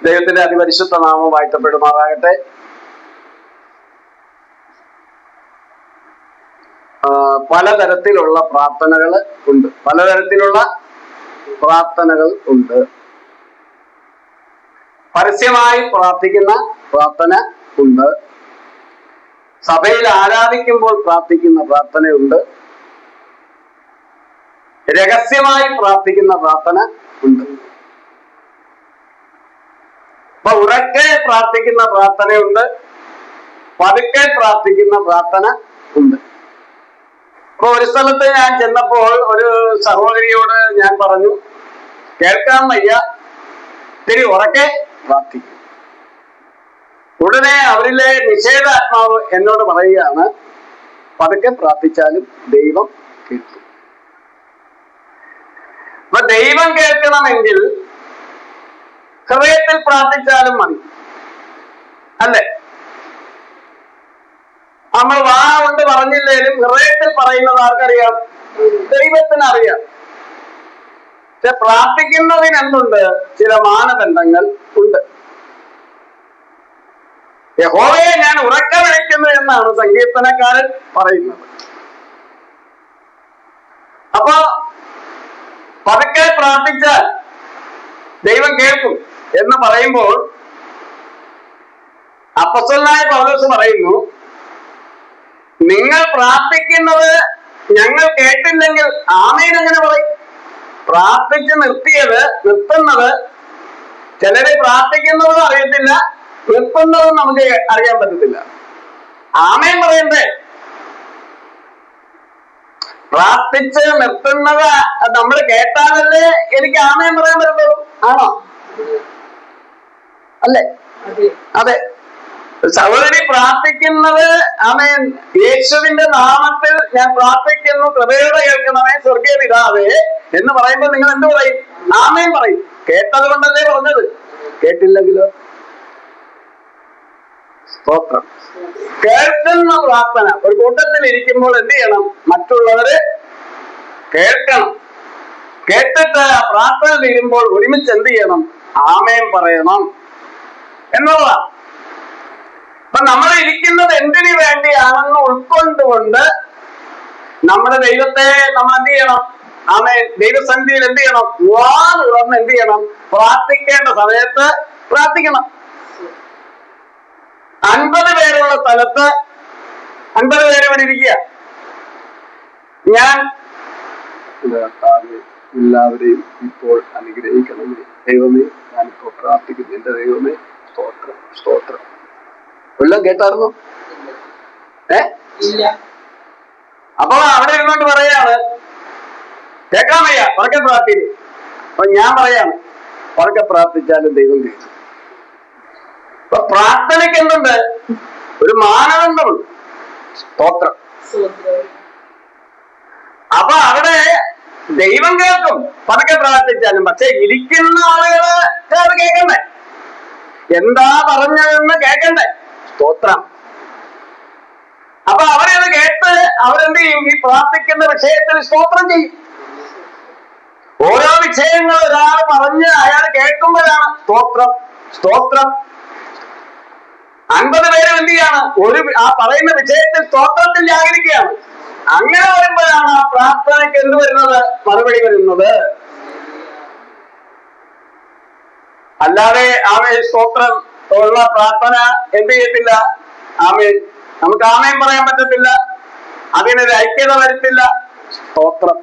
ദൈവത്തിന്റെ അതിപരിശുദ്ധ നാമം വാഴ്ത്തപ്പെടുമാറാകട്ടെ. പലതരത്തിലുള്ള പ്രാർത്ഥനകൾ ഉണ്ട്. പരസ്യമായി പ്രാർത്ഥിക്കുന്ന പ്രാർത്ഥന ഉണ്ട്. സഭയിൽ ആരാധിക്കുമ്പോൾ പ്രാർത്ഥിക്കുന്ന പ്രാർത്ഥനയുണ്ട്. രഹസ്യമായി പ്രാർത്ഥിക്കുന്ന പ്രാർത്ഥന ഉണ്ട്. അപ്പൊ ഉറക്കെ പ്രാർത്ഥിക്കുന്ന പ്രാർത്ഥനയുണ്ട്, പതുക്കെ പ്രാർത്ഥിക്കുന്ന പ്രാർത്ഥന ഉണ്ട്. അപ്പൊ ഒരു സ്ഥലത്ത് ഞാൻ ചെന്നപ്പോൾ ഒരു സഹോദരിയോട് ഞാൻ പറഞ്ഞു, കേൾക്കാൻ വയ്യ, ഇത്തിരി ഉറക്കെ പ്രാർത്ഥിക്കും. ഉടനെ അവരിലെ നിഷേധാത്മാവ് എന്നോട് പറയുകയാണ്, പതുക്കെ പ്രാർത്ഥിച്ചാലും ദൈവം കേൾക്കും. അപ്പൊ ദൈവം കേൾക്കണമെങ്കിൽ ഹൃദയത്തിൽ പ്രാർത്ഥിച്ചാലും മതി, അല്ലേ? നമ്മൾ വാ കൊണ്ട് പറഞ്ഞില്ലേലും ഹൃദയത്തിൽ പറയുന്നത് ആർക്കറിയാം? ദൈവത്തിന് അറിയാം. പക്ഷെ പ്രാർത്ഥിക്കുന്നതിന് എന്തുണ്ട്? ചില മാനദണ്ഡങ്ങൾ ഉണ്ട്. യഹോവയെ ഞാൻ ഉറക്കെ വിളിക്കുന്നു എന്നാണ് സങ്കീർത്തനക്കാരൻ പറയുന്നത്. അപ്പോ പതുക്കെ പ്രാർത്ഥിച്ചാൽ ദൈവം കേൾക്കും എന്ന് പറയുമ്പോൾ അപ്പോസ്തലനായ പൗലോസ് പറയുന്നു, നിങ്ങൾ പ്രാർത്ഥിക്കുന്നത് ഞങ്ങൾ കേട്ടില്ലെങ്കിൽ ആമേൻ എങ്ങനെ പറയും? പ്രാർത്ഥിച്ച് നിർത്തുന്നത് ചിലര് പ്രാർത്ഥിക്കുന്നതും അറിയത്തില്ല, നിർത്തുന്നതും നമുക്ക് അറിയാൻ പറ്റത്തില്ല. ആമേൻ പറയണ്ടേ? പ്രാർത്ഥിച്ച് നിർത്തുന്നത് നമ്മൾ കേട്ടാലല്ലേ എനിക്ക് ആമേൻ പറയാൻ പറ്റത്തുള്ളൂ. ആണോ? അല്ലേ? അതെ. സഹോദരി പ്രാർത്ഥിക്കുന്നത് ആമേൻ, യേശുവിന്റെ നാമത്തിൽ ഞാൻ പ്രാർത്ഥിക്കുന്നു, കൃപയോടെ കേൾക്കണമേ സ്വർഗീയ പിതാവേ എന്ന് പറയുമ്പോൾ നിങ്ങൾ എന്ത് പറയും? ആമേൻ പറയും. കേട്ടത് കൊണ്ടല്ലേ പറഞ്ഞത്. കേട്ടില്ലെങ്കിലോ? സ്തോത്രം. കേൾക്കുന്ന പ്രാർത്ഥന. ഒരു കൂട്ടത്തിൽ ഇരിക്കുമ്പോൾ എന്ത് ചെയ്യണം? മറ്റുള്ളവര് കേൾക്കണം. കേട്ടിട്ട് ആ പ്രാർത്ഥന തീരുമ്പോൾ ഒരുമിച്ച് എന്ത് ചെയ്യണം? ആമേൻ പറയണം എന്നുള്ളതാണ്. അപ്പൊ നമ്മൾ ഇരിക്കുന്നത് എന്തിനു വേണ്ടിയാണെന്ന് ഉൾക്കൊണ്ടുകൊണ്ട് നമ്മുടെ ദൈവത്തെ നമ്മൾ എന്ത് ചെയ്യണം? ആമേൻ ദൈവസന്നിധിയിൽ എന്ത് ചെയ്യണം? വാ തുറന്ന് എന്ത് ചെയ്യണം? പ്രാർത്ഥിക്കേണ്ട സമയത്ത് പ്രാർത്ഥിക്കണം. 50 പേരുള്ള സ്ഥലത്ത് 50 പേര് ഇവിടെ ഇരിക്കുക. ഞാൻ എല്ലാവരെയും ഇപ്പോൾ അനുഗ്രഹിക്കണമേ ദൈവമേ, ഞാനിപ്പോ പ്രാർത്ഥിക്കുന്നു. എന്റെ ദൈവമേ, സ്തോത്രം സ്തോത്രം. എല്ലാം കേട്ടായിരുന്നു? അപ്പൊ അവിടെ ഇരുന്നോണ്ട് പറയാണ്, കേൾക്കാൻ വയ്യ, പതുക്കെ പ്രാർത്ഥിക്കും. അപ്പൊ ഞാൻ പറയാണ്, പതുക്കെ പ്രാർത്ഥിച്ചാലും ദൈവം കേൾക്കും. അപ്പൊ പ്രാർത്ഥനയ്ക്ക് എന്തുണ്ട്? ഒരു മാനദണ്ഡമുണ്ട്. സ്തോത്രം. അപ്പൊ അവിടെ ദൈവം കേൾക്കും പതുക്കെ പ്രാർത്ഥിച്ചാലും. പക്ഷെ ഇരിക്കുന്ന ആളുകള് അത് കേൾക്കണ്ടേ? എന്താ പറഞ്ഞതെന്ന് കേൾക്കണ്ടേ? സ്തോത്രം. അപ്പൊ അവരത് കേട്ട് അവരെന്ത് ചെയ്യും? ഈ പ്രാർത്ഥിക്കുന്ന വിഷയത്തിൽ സ്തോത്രം ചെയ്യും. ഓരോ വിഷയങ്ങൾ ഒരാൾ പറഞ്ഞ് അയാൾ കേൾക്കുമ്പോഴാണ് സ്തോത്രം സ്തോത്രം. 50 പേരും എന്ത് ചെയ്യാണ്? ആ പറയുന്ന വിഷയത്തിൽ സ്തോത്രത്തിൽ ജാഗരിക്കുകയാണ്. അങ്ങനെ വരുമ്പോഴാണ് ആ പ്രാർത്ഥനയ്ക്ക് എന്ത് വരുന്നത്? മറുപടി വരുന്നത്. അല്ലാതെ ആമേൻ സ്തോത്രം ഉള്ള പ്രാർത്ഥന എന്ത് ചെയ്യത്തില്ല? ആമേൻ നമുക്ക് ആമേൻ പറയാൻ പറ്റത്തില്ല, അതിനൊരു ഐക്യത വരത്തില്ല. സ്തോത്രം.